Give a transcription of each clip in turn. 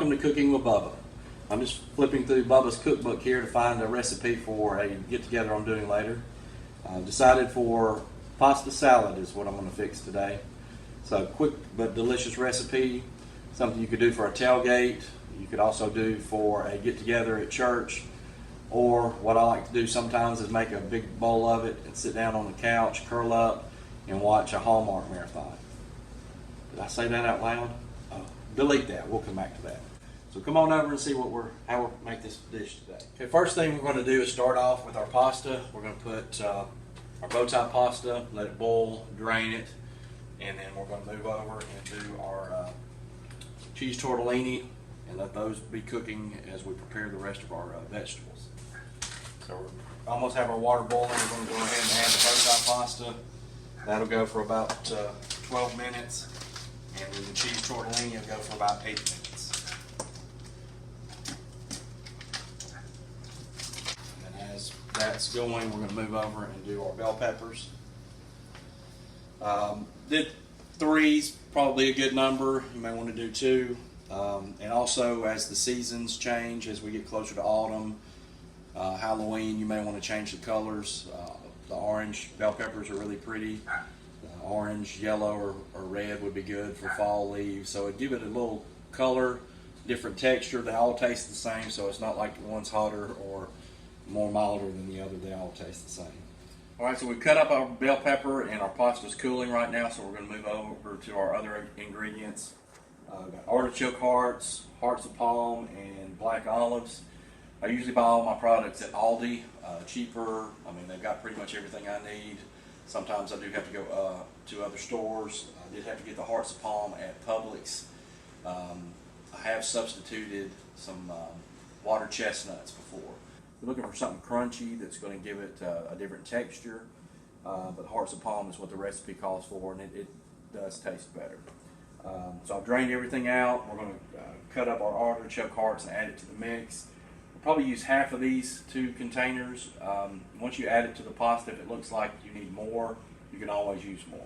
Welcome to Cooking with Bubba. I'm just flipping through Bubba's cookbook here to find a recipe for a get-together I'm doing later. Decided for pasta salad is what I'm going to fix today. So quick but delicious recipe, something you could do for a tailgate. You could also do for a get-together at church, or what I like to do sometimes is make a big bowl of it and sit down on the couch, curl up, and watch a Hallmark marathon. Did I say that out loud? Delete that. We'll come back to that. So come on over and see how we make this dish today. Okay, first thing we're going to do is start off with our pasta. We're going to put our bow tie pasta, let it boil, drain it, and then we're going to move over and do our cheese tortellini and let those be cooking as we prepare the rest of our vegetables. So we almost have our water boiling. We're going to go ahead and add the bow tie pasta. That'll go for about 12 minutes. And then the cheese tortellini will go for about 8 minutes. And as that's going, we're going to move over and do our bell peppers. Did 3's probably a good number. You may want to do 2. And also, as the seasons change, as we get closer to autumn, Halloween, you may want to change the colors. The orange bell peppers are really pretty. Orange, yellow, or red would be good for fall leaves. So it'd give it a little color, different texture. They all taste the same, so it's not like one's hotter or more milder than the other. They all taste the same. All right, so we've cut up our bell pepper and our pasta's cooling right now, so we're going to move over to our other ingredients. Got artichoke hearts, hearts of palm, and black olives. I usually buy all my products at Aldi, cheaper. I mean, they've got pretty much everything I need. Sometimes I do have to go to other stores. I did have to get the hearts of palm at Publix. I have substituted some water chestnuts before. If you're looking for something crunchy that's going to give it a different texture, but hearts of palm is what the recipe calls for, and it does taste better. So I've drained everything out. We're going to cut up our artichoke hearts and add it to the mix. Probably use half of these 2 containers. Once you add it to the pasta, if it looks like you need more, you can always use more.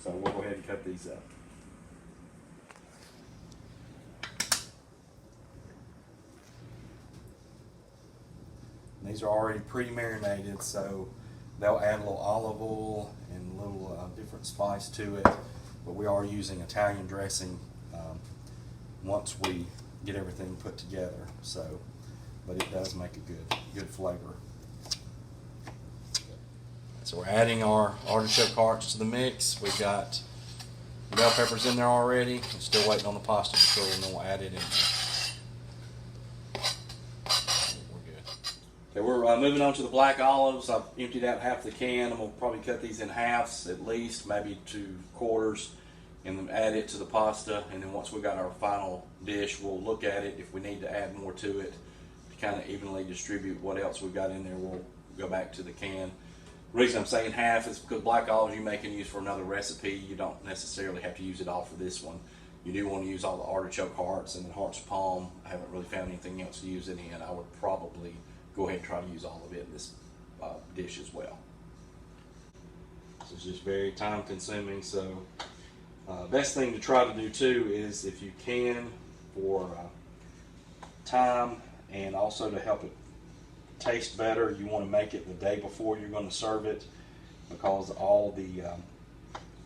So we'll go ahead and cut these up. These are already pre-marinated, so they'll add a little olive oil and a little different spice to it. But we are using Italian dressing once we get everything put together. But it does make a good flavor. So we're adding our artichoke hearts to the mix. We've got bell peppers in there already. We're still waiting on the pasta to cool, and then we'll add it in there. We're good. Okay, we're moving on to the black olives. I've emptied out half the can. I'm going to probably cut these in halves at least, maybe 2 quarters, and then add it to the pasta. And then once we got our final dish, we'll look at it. If we need to add more to it, kind of evenly distribute what else we've got in there, we'll go back to the can. The reason I'm saying half is because black olives you may can use for another recipe. You don't necessarily have to use it all for this one. You do want to use all the artichoke hearts and the hearts of palm. I haven't really found anything else to use it in. I would probably go ahead and try to use all of it in this dish as well. This is just very time consuming, so best thing to try to do too is, if you can, for time and also to help it taste better, you want to make it the day before you're going to serve it, because all the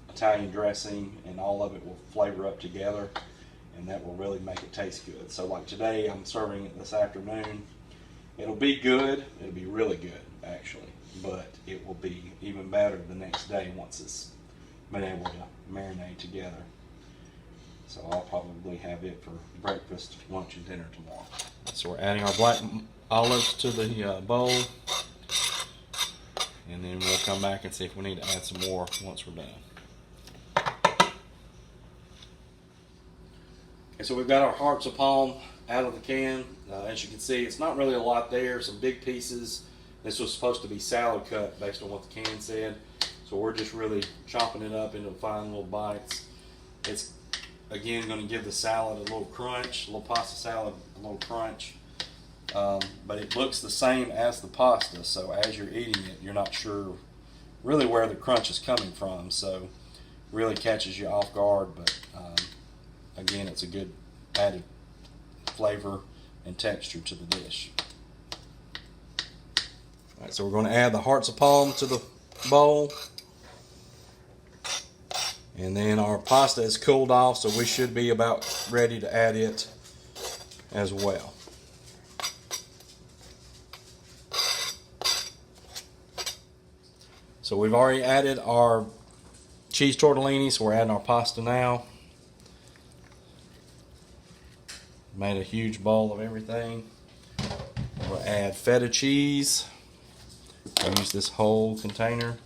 Italian dressing and all of it will flavor up together, and that will really make it taste good. So like today, I'm serving it this afternoon. It'll be good. It'll be really good, actually, but it will be even better the next day once it's been able to marinate together. So I'll probably have it for breakfast, lunch, and dinner tomorrow. So we're adding our black olives to the bowl, and then we'll come back and see if we need to add some more once we're done. Okay, so we've got our hearts of palm out of the can. As you can see, it's not really a lot there. Some big pieces. This was supposed to be salad cut based on what the can said. So we're just really chopping it up into fine little bites. It's again going to give the salad a little crunch, a little pasta salad a little crunch. But it looks the same as the pasta, so as you're eating it, you're not sure really where the crunch is coming from, so really catches you off guard. But again, it's a good added flavor and texture to the dish. Alright, so we're going to add the hearts of palm to the bowl. And then our pasta is cooled off, so we should be about ready to add it as well. So we've already added our cheese tortellini, so we're adding our pasta now. Made a huge bowl of everything. We'll add feta cheese. I'll use this whole container.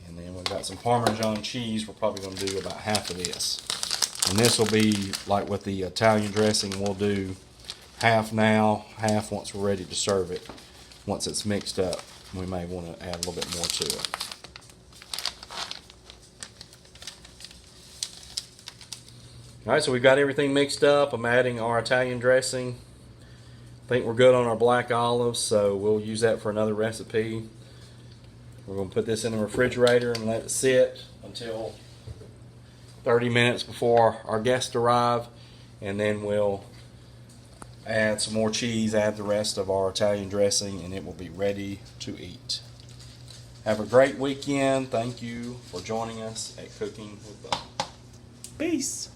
And then we've got some Parmesan cheese. We're probably going to do about half of this. And this will be like with the Italian dressing. We'll do half now, half once we're ready to serve it. Once it's mixed up, we may want to add a little bit more to it. Alright, so we've got everything mixed up. I'm adding our Italian dressing. I think we're good on our black olives, so we'll use that for another recipe. We're going to put this in the refrigerator and let it sit until 30 minutes before our guests arrive, and then we'll add some more cheese, add the rest of our Italian dressing, and it will be ready to eat. Have a great weekend. Thank you for joining us at Cooking with Bubba. Peace.